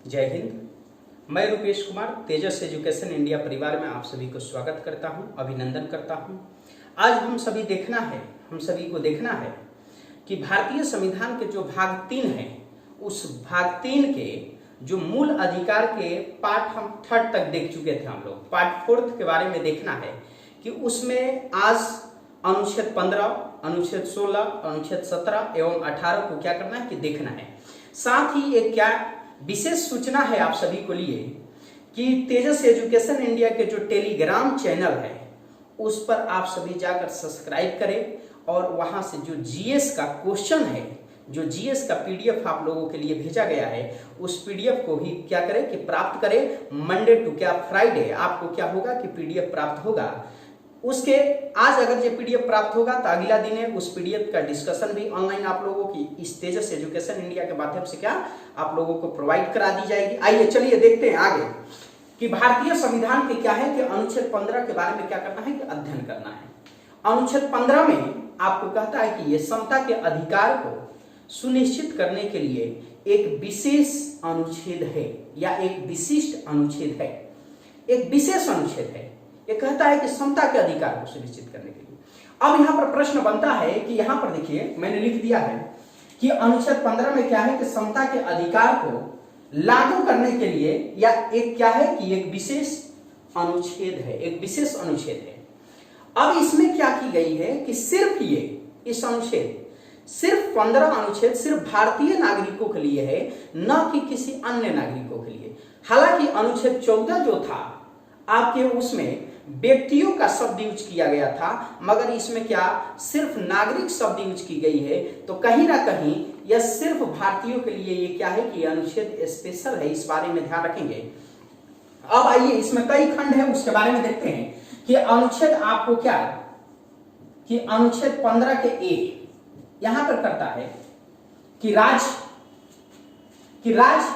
जय हिंद। मैं रुपेश कुमार तेजस education India परिवार में आप सभी को स्वागत करता हूं, अभिनंदन करता हूं। आज हम सभी को देखना है कि भारतीय संविधान के जो भाग 3 है, उस भाग 3 के जो मूल अधिकार के पार्ट हम 3rd तक देख चुके थे। हम लोग पार्ट 4th के बारे में देखना है कि उसमें आज अनुच्छेद 15, अनुच्छेद 16, अनुच्छेद 17 एवं 18 को क्या करना है कि देखना है। साथ ही एक क्या विशेष सूचना है आप सभी को लिए कि तेजस एजुकेशन इंडिया के जो टेलीग्राम चैनल है उस पर आप सभी जाकर सब्सक्राइब करें और वहां से जो जीएस का क्वेश्चन है, जो जीएस का पीडीएफ आप लोगों के लिए भेजा गया है, उस पीडीएफ को ही क्या करें कि प्राप्त करें। मंडे टू क्या फ्राइडे आपको क्या होगा कि पीडीएफ प्राप्त होगा। उसके आज अगर ये पीडीएफ प्राप्त होगा तो अगला दिन है उस पीडीएफ का डिस्कशन भी ऑनलाइन आप लोगों की इस तेजस एजुकेशन इंडिया के माध्यम से क्या आप लोगों को प्रोवाइड करा दी जाएगी। आइए चलिए देखते हैं आगे कि भारतीय संविधान के क्या है कि अनुच्छेद 15 के बारे में क्या करना है कि अध्ययन करना है। अनुच्छेद 15 में आपको कहता है कि ये समता के अधिकार को सुनिश्चित करने के लिए एक विशेष अनुच्छेद है या एक विशिष्ट अनुच्छेद है, एक विशेष अनुच्छेद है। ये कहता है कि समता के अधिकार को सुनिश्चित करने के लिए। अब यहां पर प्रश्न बनता है कि यहां पर देखिए मैंने लिख दिया है कि अनुच्छेद 15 में क्या है कि समता के अधिकार को लागू करने के लिए या एक क्या है कि एक विशेष अनुच्छेद है, एक विशेष अनुच्छेद है। अब इसमें क्या की गई है कि सिर्फ ये इस अनुच्छेद सिर्फ 15 अनुच्छेद सिर्फ भारतीय नागरिकों के लिए है, न कि किसी अन्य नागरिकों के लिए। हालांकि अनुच्छेद 14 जो था आपके उसमें व्यक्तियों का शब्द यूज किया गया था, मगर इसमें क्या सिर्फ नागरिक शब्द यूज की गई है। तो कहीं ना कहीं यह सिर्फ भारतीयों के लिए ये क्या है कि अनुच्छेद स्पेशल है, इस बारे में ध्यान रखेंगे। अब आइए इसमें कई खंड है उसके बारे में देखते हैं कि अनुच्छेद आपको क्या कि अनुच्छेद 15 के 1 यहां पर करता है कि राज्य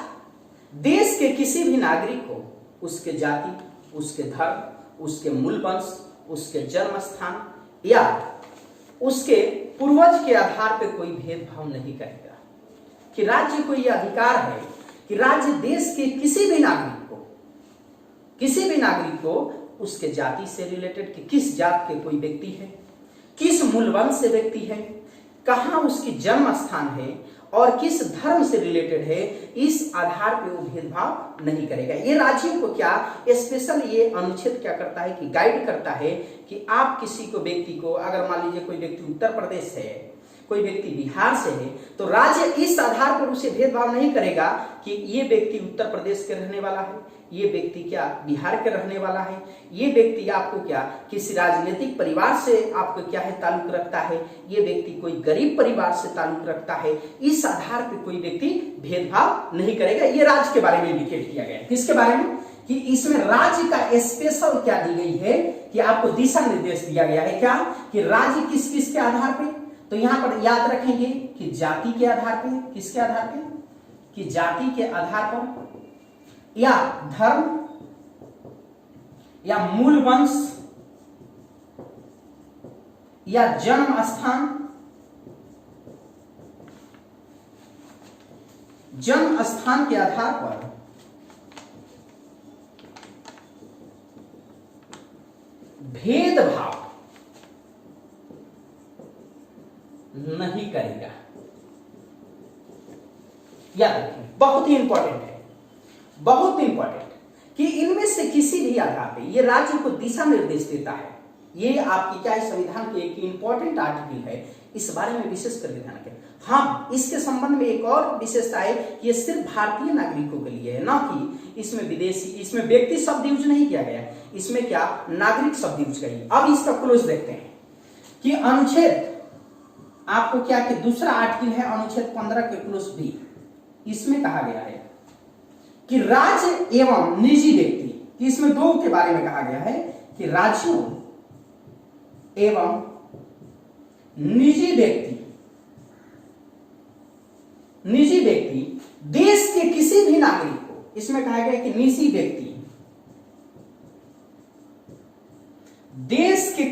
देश के किसी भी नागरिक को उसके जाति, उसके धर्म, उसके मूल वंश, उसके जन्म स्थान या उसके पूर्वज के आधार पर कोई भेदभाव नहीं करेगा। कि राज्य को यह अधिकार है कि राज्य देश के किसी भी नागरिक को उसके जाति से रिलेटेड कि किस जात के कोई व्यक्ति है, किस मूल वंश से व्यक्ति है, कहां उसकी जन्म स्थान है और किस धर्म से रिलेटेड है, इस आधार पे वो भेदभाव नहीं करेगा। ये राज्यों को क्या स्पेशल ये अनुच्छेद क्या करता है कि गाइड करता है कि आप किसी को व्यक्ति को अगर मान लीजिए कोई व्यक्ति उत्तर प्रदेश से है, कोई व्यक्ति बिहार से है, तो राज्य इस आधार पर उसे भेदभाव नहीं करेगा कि ये व्यक्ति उत्तर प्रदेश के रहने वाला है, ये व्यक्ति क्या बिहार के रहने वाला है, ये व्यक्ति आपको क्या किसी राजनीतिक परिवार से आपको क्या है ताल्लुक रखता है, ये व्यक्ति कोई गरीब परिवार से ताल्लुक रखता है। इस आधार पर कोई व्यक्ति भेदभाव नहीं करेगा। ये राज्य के बारे में इंडिकेट किया गया है। किसके बारे में कि इसमें राज्य का स्पेशल क्या दी गई है कि आपको दिशा निर्देश दिया गया है क्या कि राज्य किस किस के आधार पर। तो यहां पर याद रखेंगे कि जाति के आधार पे, किसके आधार पे कि जाति के आधार पर या धर्म या मूल वंश या जन्म स्थान के आधार पर भेदभाव नहीं करेगा। याद रखें, बहुत ही इंपॉर्टेंट है, बहुत इंपॉर्टेंट कि इनमें से किसी भी आधार पे ये राज्य को दिशा निर्देश देता है। ये आपकी क्या संविधान के एक इंपॉर्टेंट आर्टिकल है, इस बारे में विशेष करके ध्यान रखें। हाँ, इसके संबंध में एक और विशेषता है कि ये सिर्फ भारतीय नागरिकों के लिए है, ना कि इसमें विदेशी, इसमें व्यक्ति शब्द यूज नहीं किया गया, इसमें क्या नागरिक शब्द यूज किया। अब इसका क्लोज देखते हैं कि अनुच्छेद आपको क्या कि दूसरा आर्टिकल है अनुच्छेद 15 के क्लोज बी। इसमें कहा गया है कि राज्य एवं निजी व्यक्ति, इसमें दो के बारे में कहा गया है कि राज्यों एवं निजी व्यक्ति देश के किसी भी नागरिक को, इसमें कहा गया कि निजी व्यक्ति देश के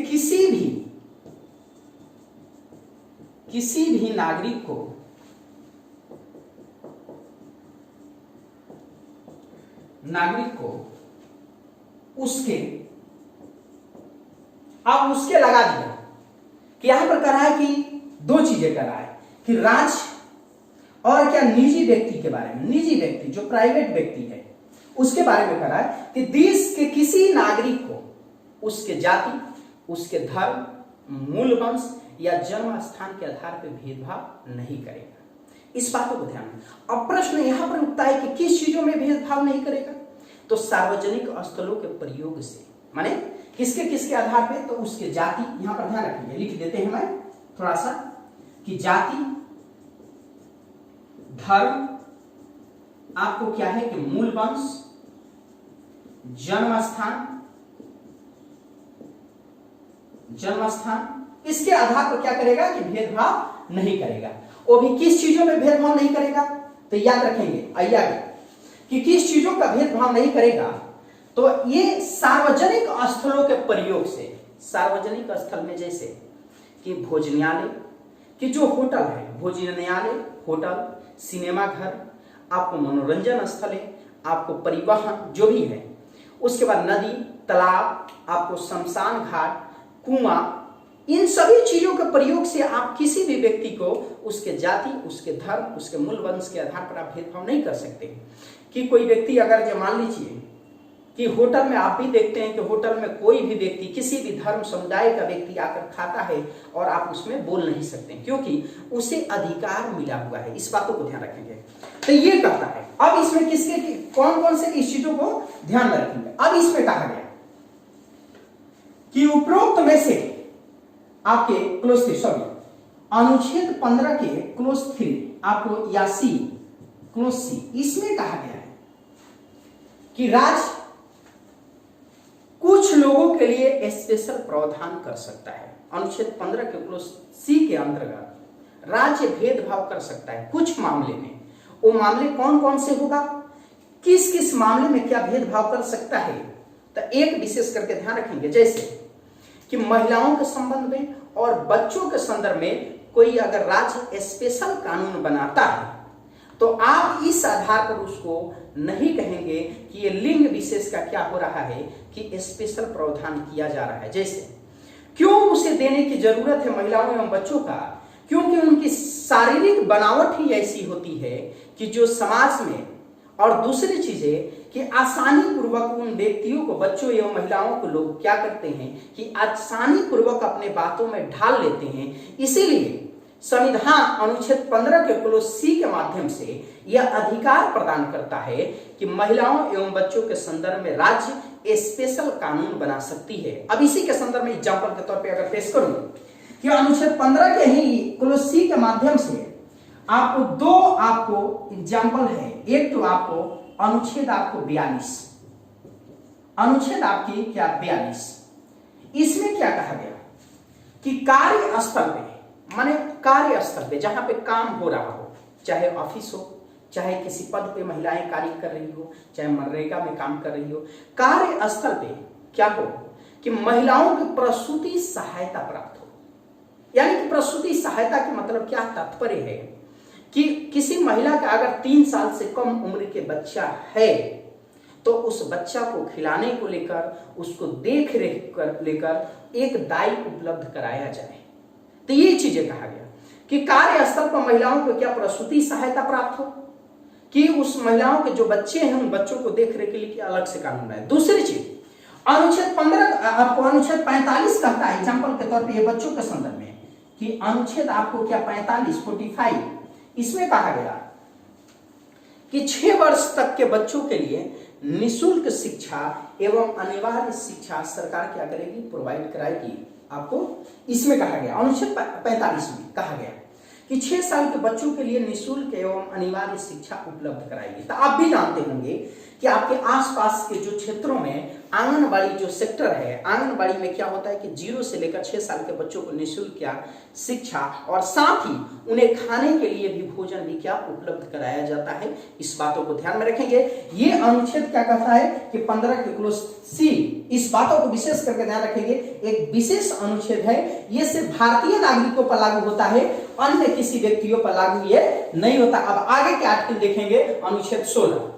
किसी भी नागरिक को नागरिक को उसके लगा दिया कि यहां पर कहा है कि दो चीजें करा है कि राज्य और क्या निजी व्यक्ति के बारे में, निजी व्यक्ति जो प्राइवेट व्यक्ति है उसके बारे में करा है कि देश के किसी नागरिक को उसके जाति, उसके धर्म, मूल वंश या जन्म स्थान के आधार पर भेदभाव नहीं करेगा। इस बातों को ध्यान में। अब प्रश्न यहां पर उठता है कि किस चीजों में भेदभाव नहीं करेगा, तो सार्वजनिक स्थलों के प्रयोग से, माने किसके किसके आधार पे, तो उसके जाति, यहां पर ध्यान रखेंगे, लिख देते हैं मैं थोड़ा सा कि जाति, धर्म, आपको क्या है कि मूल वंश, जन्म स्थान, इसके आधार पर क्या करेगा कि भेदभाव नहीं करेगा। वो भी किस चीजों में भेदभाव नहीं करेगा, तो याद रखेंगे आइए कि किस चीजों का भेदभाव नहीं करेगा, तो ये सार्वजनिक स्थलों के प्रयोग से, सार्वजनिक स्थल में जैसे कि भोजनालय, कि जो होटल है, भोजनालय, होटल, सिनेमा घर, आपको मनोरंजन स्थल है, आपको परिवहन जो भी है, उसके बाद नदी, तालाब, आपको शमशान घाट, कुआं, इन सभी चीजों के प्रयोग से आप किसी भी व्यक्ति को उसके जाति, उसके धर्म, उसके मूल वंश के आधार पर आप भेदभाव नहीं कर सकते। कि कोई व्यक्ति अगर मान लीजिए कि होटल में, आप भी देखते हैं कि होटल में कोई भी व्यक्ति, किसी भी धर्म समुदाय का व्यक्ति आकर खाता है और आप उसमें बोल नहीं सकते क्योंकि उसे अधिकार मिला हुआ है। इस बातों को ध्यान रखेंगे। तो ये कहता है, अब इसमें किसके कौन कौन से इस चीजों को ध्यान में रखेंगे। अब इसमें कहा गया कि उपरोक्त में से आपके क्लोज 3 सॉरी अनुच्छेद 15 के क्लोज 3 आपको या सी, क्लोज सी, इसमें कहा गया है कि राज्य कुछ लोगों के लिए स्पेशल प्रावधान कर सकता है। अनुच्छेद 15 के क्लोज सी के अंतर्गत राज्य भेदभाव कर सकता है कुछ मामले में। वो मामले कौन कौन से होगा, किस किस मामले में क्या भेदभाव कर सकता है, तो एक विशेष करके ध्यान रखेंगे, जैसे कि महिलाओं के संबंध में और बच्चों के संदर्भ में कोई अगर राज्य स्पेशल कानून बनाता है तो आप इस आधार पर उसको नहीं कहेंगे कि ये लिंग विशेष का क्या हो रहा है कि स्पेशल प्रावधान किया जा रहा है। जैसे क्यों उसे देने की जरूरत है महिलाओं एवं बच्चों का, क्योंकि उनकी शारीरिक बनावट ही ऐसी होती है कि जो समाज में, और दूसरी चीजें कि आसानी पूर्वक उन व्यक्तियों को, बच्चों एवं महिलाओं को लोग क्या करते हैं कि आसानी पूर्वक अपने बातों में ढाल लेते हैं। इसीलिए संविधान अनुच्छेद 15 के क्लोज सी के माध्यम से यह अधिकार प्रदान करता है कि महिलाओं एवं बच्चों के संदर्भ में राज्य स्पेशल कानून बना सकती है। अब इसी के संदर्भ में एग्जाम्पल के तौर पर अगर पेश करूं कि अनुच्छेद 15 के ही क्लोज सी के माध्यम से आपको दो आपको एग्जाम्पल है। एक तो आपको अनुच्छेद आपको 42, अनुच्छेद आपकी क्या 42, इसमें क्या कहा गया कि कार्यस्थल पे, माने कार्यस्थल पे जहां पे काम हो रहा हो, चाहे ऑफिस हो, चाहे किसी पद पे महिलाएं कार्य कर रही हो, चाहे मनरेगा में काम कर रही हो, कार्यस्थल पे क्या हो कि महिलाओं की प्रसूति सहायता प्राप्त हो। यानी कि प्रसूति सहायता के मतलब क्या तात्पर्य है कि किसी महिला का अगर 3 साल से कम उम्र के बच्चा है तो उस बच्चा को खिलाने को लेकर, उसको देख रेख कर लेकर एक दाई उपलब्ध कराया जाए। तो ये चीजें कहा गया कि कार्यस्थल पर महिलाओं को क्या प्रसूति सहायता प्राप्त हो, कि उस महिलाओं के जो बच्चे हैं उन बच्चों को देख रेख के लिए अल्ग से कानून है। दूसरी चीज अनुच्छेद 15 आपको अनुच्छेद 45 कहता है एग्जाम्पल के तौर पर ये बच्चों के संदर्भ में कि अनुच्छेद आपको क्या 45 इसमें कहा गया कि 6 वर्ष तक के बच्चों के लिए निःशुल्क शिक्षा एवं अनिवार्य शिक्षा सरकार क्या करेगी, प्रोवाइड कराएगी आपको। इसमें कहा गया अनुच्छेद 45 में कहा गया कि 6 साल के बच्चों के लिए निःशुल्क एवं अनिवार्य शिक्षा उपलब्ध कराएगी। तो आप भी जानते होंगे कि आपके आसपास के जो क्षेत्रों में आंगनबाड़ी जो सेक्टर है, आंगनबाड़ी में क्या होता है कि 0 से लेकर 6 साल के बच्चों को निःशुल्क क्या शिक्षा और साथ ही उन्हें खाने के लिए भी भोजन भी क्या उपलब्ध कराया जाता है। इस बातों को ध्यान में रखेंगे। ये अनुच्छेद क्या कहता है कि 15 के क्लोज सी, इस बातों को विशेष करके ध्यान रखेंगे। एक विशेष अनुच्छेद है, ये सिर्फ भारतीय नागरिकों पर लागू होता है, अन्य किसी व्यक्तियों पर लागू ये नहीं होता। अब आगे के आर्टिकल देखेंगे अनुच्छेद 16।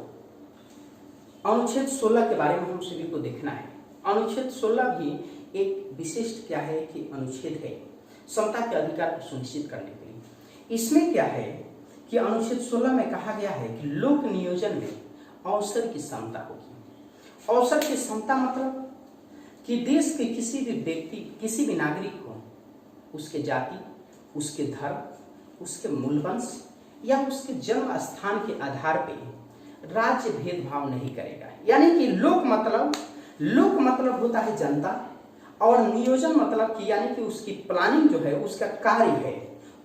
अनुच्छेद 16 के बारे में हम सभी को देखना है। अनुच्छेद 16 भी एक विशिष्ट क्या है कि अनुच्छेद है समता के अधिकार को सुनिश्चित करने के लिए। इसमें क्या है कि अनुच्छेद 16 में कहा गया है कि लोक नियोजन में अवसर की समता होगी। अवसर की समता मतलब कि देश के किसी भी व्यक्ति, किसी भी नागरिक को उसके जाति, उसके धर्म, उसके मूलवंश या उसके जन्म स्थान के आधार पर राज्य भेदभाव नहीं करेगा। यानी कि लोक मतलब होता है जनता, और नियोजन मतलब कि यानी कि उसकी प्लानिंग जो है, उसका कार्य है,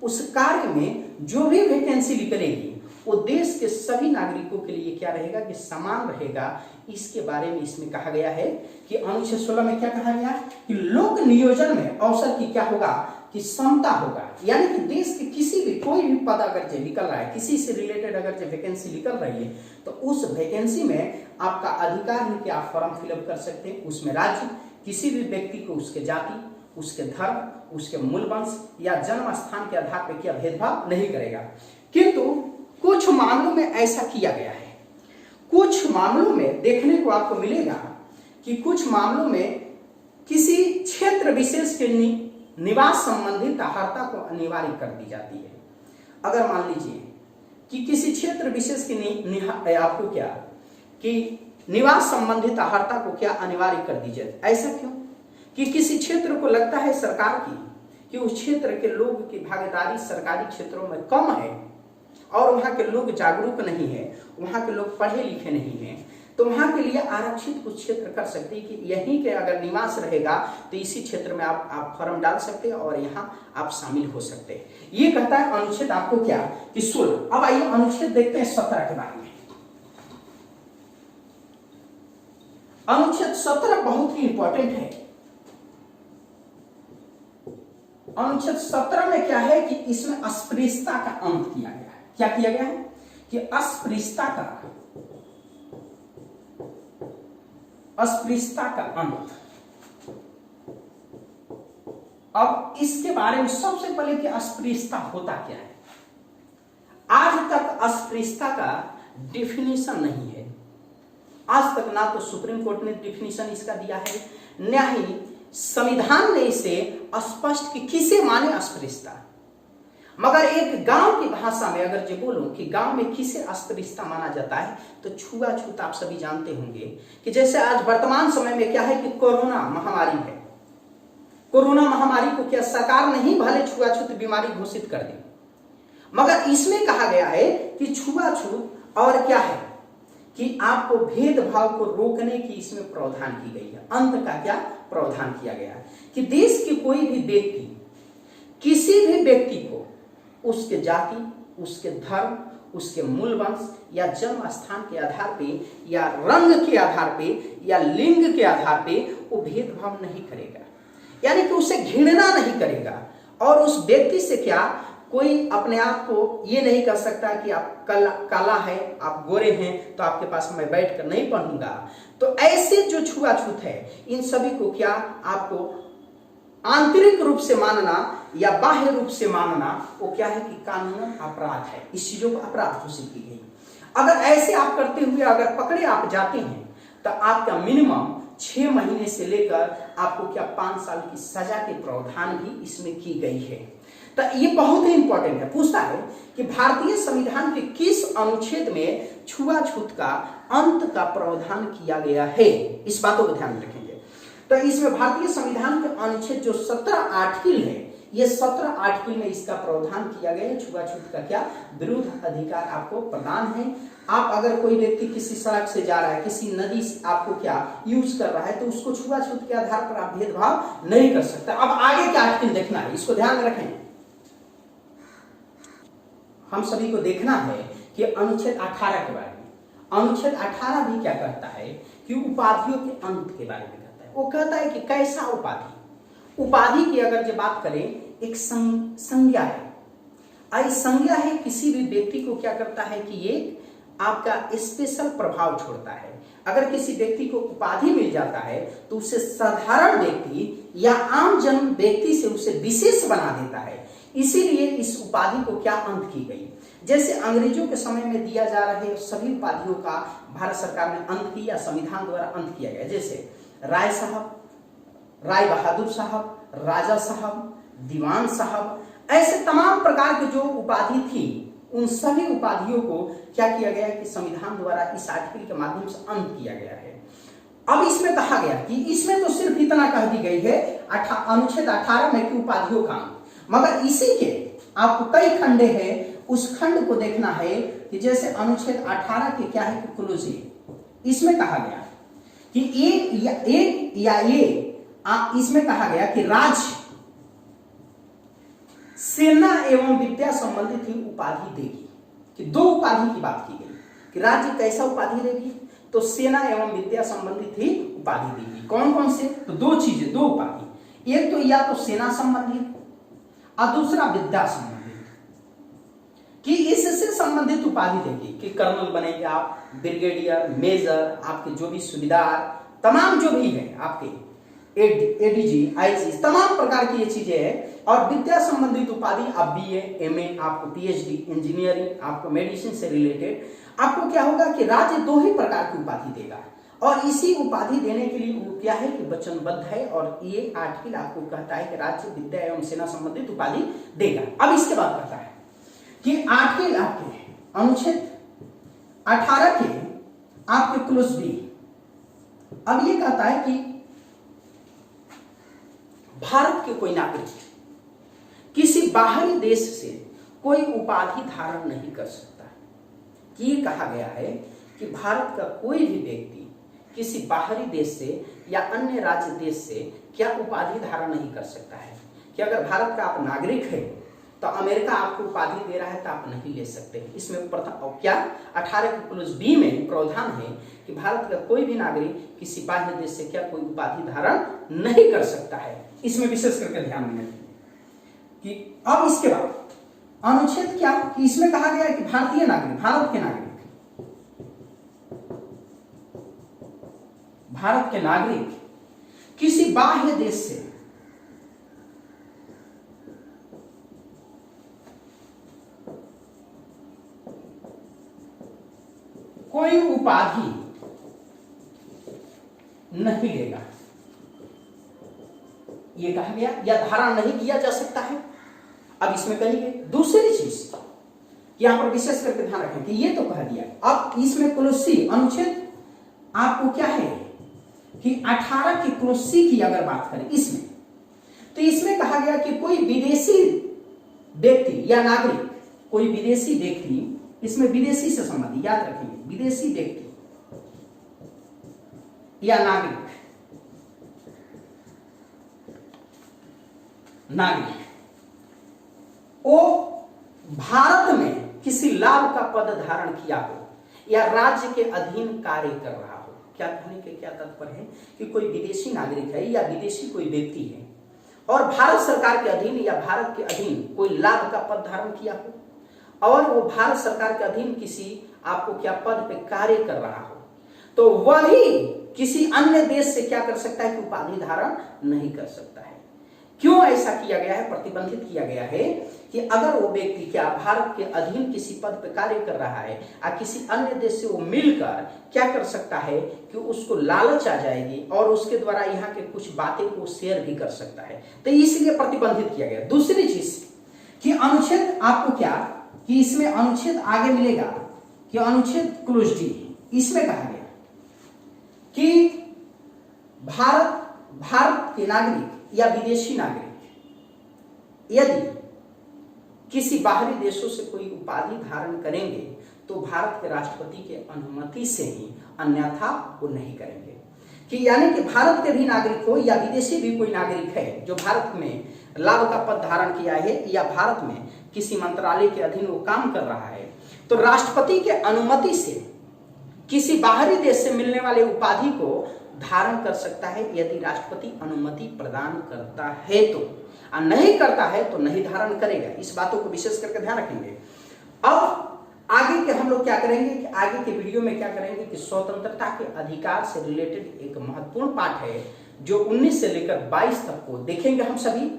उस कार्य में जो भी वैकेंसी निकलेगी वो देश के सभी नागरिकों के लिए क्या रहेगा कि समान रहेगा। इसके बारे में इसमें कहा गया है कि अनुच्छेद 16 में क्या कहा गया कि लोक नियोजन में अवसर की क्या होगा कि समता होगा। यानी कि देश के किसी भी कोई भी पद अगर जो निकल रहा है, किसी से रिलेटेड अगर जो वैकेंसी निकल रही है, तो उस वैकेंसी में आपका अधिकार है कि आप फॉर्म फिलअप कर सकते हैं। उसमें राज्य किसी भी व्यक्ति को उसके जाति, उसके धर्म, उसके मूलवंश या जन्म स्थान के आधार पर क्या भेदभाव नहीं करेगा। किंतु कुछ मामलों में ऐसा किया गया है। कुछ मामलों में देखने को आपको मिलेगा कि कुछ मामलों में किसी क्षेत्र विशेष के निवास संबंधित अर्हता को अनिवार्य कर दी जाती है। अगर मान लीजिए कि किसी क्षेत्र विशेष की आपको क्या कि निवास संबंधित अर्हता को क्या अनिवार्य कर दी जाए। ऐसा क्यों कि किसी क्षेत्र को लगता है सरकार की कि उस क्षेत्र के लोग की भागीदारी सरकारी क्षेत्रों में कम है और वहाँ के लोग जागरूक नहीं है, वहाँ के लोग पढ़े लिखे नहीं हैं, तो वहाँ के लिए आरक्षित कुछ क्षेत्र कर सकते हैं कि यहीं के अगर निवास रहेगा तो इसी क्षेत्र में आप फॉर्म डाल सकते हैं और यहाँ आप शामिल हो सकते हैं। ये कहता है अनुच्छेद आपको क्या कि 16। अब आइए अनुच्छेद देखते हैं 17 के बारे में। अनुच्छेद 17 बहुत ही इंपॉर्टेंट है। अनुच्छेद 17 में क्या है कि इसमें अस्पृश्यता का अंत किया गया है। क्या किया गया है कि अस्पृश्यता का अंत। अब इसके बारे में सबसे पहले कि अस्पृश्यता होता क्या है। आज तक अस्पृश्यता का डिफिनीशन नहीं है। आज तक ना तो सुप्रीम कोर्ट ने डिफिनीशन इसका दिया है, न ही संविधान ने इसे स्पष्ट कि किसे माने अस्पृश्यता। मगर एक गांव की भाषा में अगर जो बोलूं कि गांव में किसे अस्पृश्यता माना जाता है तो छुआछूत। आप सभी जानते होंगे कि जैसे आज वर्तमान समय में क्या है कि कोरोना महामारी है। कोरोना महामारी को क्या सरकार नहीं भले छुआछूत बीमारी घोषित कर दी, मगर इसमें कहा गया है कि छुआछूत और क्या है कि आपको भेदभाव को रोकने की इसमें प्रावधान की गई है। अंत का क्या प्रावधान किया गया है कि देश के कोई भी व्यक्ति किसी भी व्यक्ति को उसके जाति, उसके धर्म, उसके मूल वंश या जन्म स्थान के आधार पे या रंग के आधार पे या लिंग के आधार पे वो भेदभाव नहीं करेगा। यानी कि उसे घृणा नहीं करेगा और उस व्यक्ति से क्या कोई अपने आप को ये नहीं कर सकता कि आप काला है, आप गोरे हैं तो आपके पास मैं बैठकर नहीं पढ़ूंगा। तो ऐसे जो छुआछूत है इन सभी को क्या आपको आंतरिक रूप से मानना या बाह्य रूप से मानना वो क्या है कि कानून अपराध है। इस चीजों को अपराध घोषित की गई। अगर ऐसे आप करते हुए अगर पकड़े आप जाते हैं तो आपका मिनिमम 6 महीने से लेकर आपको क्या 5 साल की सजा के प्रावधान भी इसमें की गई है। तो ये बहुत ही इंपॉर्टेंट है। पूछता है कि भारतीय संविधान के किस अनुच्छेद में छुआछूत का अंत का प्रावधान किया गया है। इस बातों को ध्यान रखेंगे। तो इसमें भारतीय संविधान के अनुच्छेद जो 17 आर्टिकल है, ये 17 आर्टिकल में इसका प्रावधान किया गया है। छुआछूत का क्या विरुद्ध अधिकार आपको प्रदान है। आप अगर कोई व्यक्ति किसी सड़क से जा रहा है, किसी नदी से आपको क्या यूज कर रहा है तो उसको छुआछूत के आधार पर आप भेदभाव नहीं कर सकते। अब आगे क्या आर्टिकल देखना है, इसको ध्यान में रखें। हम सभी को देखना है कि अनुच्छेद 18 के बारे में। अनुच्छेद 18 भी क्या कहता है कि उपाधियों के अंत के बारे में कहता है। वो कहता है कि कैसा उपाधि। उपाधि की अगर जो बात करें एक संज्ञा है। आई संज्ञा है किसी भी व्यक्ति को क्या करता है कि ये आपका स्पेशल प्रभाव छोड़ता है। अगर किसी व्यक्ति को उपाधि मिल जाता है तो उसे साधारण व्यक्ति या आम जन व्यक्ति से उसे विशेष बना देता है। इसीलिए इस उपाधि को क्या अंत की गई। जैसे अंग्रेजों के समय में दिया जा रहे सभी उपाधियों का भारत सरकार ने अंत किया, संविधान द्वारा अंत किया गया। जैसे राय साहब, राय बहादुर साहब, राजा साहब, दीवान साहब, ऐसे तमाम प्रकार की जो उपाधि थी उन सभी उपाधियों को क्या किया गया कि संविधान द्वारा इस आर्टिकल के माध्यम से अंत किया गया है। अब इसमें कहा गया कि इसमें तो सिर्फ इतना कह दी गई है अनुच्छेद 18 में की उपाधियों का, मगर इसी के आपको कई खंडे हैं, उस खंड को देखना है कि जैसे अनुच्छेद 18 के क्या है कि क्लोजिंग, इसमें कहा गया कि एक या इसमें कहा गया कि राज्य सेना एवं विद्या संबंधित ही उपाधि देगी, कि दो उपाधि की बात की गई कि राज्य कैसा उपाधि देगी, तो सेना एवं विद्या संबंधित ही उपाधि देगी। कौन कौन से, तो दो चीजें, दो उपाधि, एक तो या तो सेना संबंधित और दूसरा विद्या संबंधित, कि इससे संबंधित उपाधि देगी कि कर्नल बनेंगे आप, ब्रिगेडियर, मेजर, आपके जो भी सूबेदार, तमाम जो भी है आपके एडीजी, आईजी, तमाम प्रकार की ये चीजें हैं। और विद्या संबंधित उपाधि आप बीए, एमए, आपको पीएचडी, इंजीनियरिंग, आपको मेडिसिन से रिलेटेड, आपको क्या होगा कि राज्य दो ही प्रकार की उपाधि देगा और इसी उपाधि देने के लिए वो क्या है कि वचनबद्ध है। और ये आर्टिकल आपको कहता है कि राज्य विद्या एवं सेना संबंधित उपाधि देगा। अब इसके बाद कहता है कि आर्टिकल आपके अनुच्छेद 18 के आपके क्लोज बी, अब ये कहता है कि भारत के कोई नागरिक किसी बाहरी देश से कोई उपाधि धारण नहीं कर सकता। कि ये कहा गया है कि भारत का कोई भी व्यक्ति किसी बाहरी देश से या अन्य राज्य देश से क्या उपाधि धारण नहीं कर सकता है, कि अगर भारत का आप नागरिक है तो अमेरिका आपको उपाधि दे रहा है तो आप नहीं ले सकते। इसमें प्रथम क्या 18 के क्लोज बी में प्रावधान है कि भारत का कोई भी नागरिक किसी बाह्य देश से क्या कोई उपाधि धारण नहीं कर सकता है। इसमें विशेष करके ध्यान देना कि अब इसके बाद अनुच्छेद क्या कि इसमें कहा गया है कि भारतीय नागरिक, भारत के नागरिक किसी बाह्य देश से कोई उपाधि नहीं लेगा, ये कहा गया, या धारण नहीं किया जा सकता है। अब इसमें कहिए दूसरी चीज यहां पर विशेष करके ध्यान रखें कि ये तो कह दिया। अब इसमें क्लोज सी अनुच्छेद आपको क्या है कि 18 की क्लोज सी की अगर बात करें इसमें, तो इसमें कहा गया कि कोई विदेशी व्यक्ति या नागरिक, कोई विदेशी व्यक्ति, इसमें विदेशी से संबंधित याद रखेंगे, विदेशी व्यक्ति या नागरिक वो भारत में किसी लाभ का पद धारण किया हो या राज्य के अधीन कार्य कर रहा हो। क्या कहने के क्या तात्पर्य है कि कोई विदेशी नागरिक है या विदेशी कोई व्यक्ति है और भारत सरकार के अधीन या भारत के अधीन कोई लाभ का पद धारण किया हो और वो भारत सरकार के अधीन किसी आपको क्या पद पे कार्य कर रहा हो, तो वही किसी अन्य देश से क्या कर सकता है कि उपाधि धारण नहीं कर सकता है। क्यों ऐसा किया गया है, प्रतिबंधित किया गया है कि अगर वो व्यक्ति क्या भारत के अधीन किसी पद पर कार्य कर रहा है और किसी अन्य देश से वो मिलकर क्या कर सकता है कि उसको लालच आ जाएगी और उसके द्वारा यहाँ के कुछ बातें को शेयर भी कर सकता है, तो इसलिए प्रतिबंधित किया गया। दूसरी चीज कि अनुच्छेद आपको क्या कि इसमें अनुच्छेद आगे मिलेगा कि अनुच्छेद क्लोज डी, इसमें कहा गया कि भारत के नागरिक या विदेशी नागरिक यदि किसी बाहरी देशों से कोई उपाधि धारण करेंगे तो भारत के राष्ट्रपति के अनुमति से ही, अन्यथा वो नहीं करेंगे। कि यानी कि भारत के भी नागरिक हो या विदेशी भी कोई नागरिक है जो भारत में लाभ का पद धारण किया है या भारत में किसी मंत्रालय के अधीन वो काम कर रहा है, तो राष्ट्रपति के अनुमति से किसी बाहरी देश से मिलने वाले उपाधि को धारण कर सकता है यदि राष्ट्रपति अनुमति प्रदान करता है तो, और नहीं करता है तो नहीं धारण करेगा। इस बातों को विशेष करके ध्यान रखेंगे। अब आगे के हम लोग क्या करेंगे कि आगे के वीडियो में क्या करेंगे कि स्वतंत्रता के अधिकार से रिलेटेड एक महत्वपूर्ण पाठ है जो 19 से लेकर 22 तक को देखेंगे हम सभी।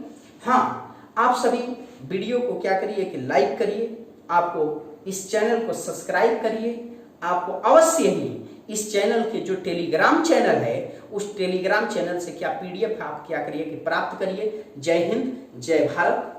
हाँ, आप सभी वीडियो को क्या करिए कि लाइक करिए, आपको इस चैनल को सब्सक्राइब करिए। आपको अवश्य ही इस चैनल के जो टेलीग्राम चैनल है उस टेलीग्राम चैनल से क्या PDF आप क्या करिए कि प्राप्त करिए। जय हिंद, जय भारत।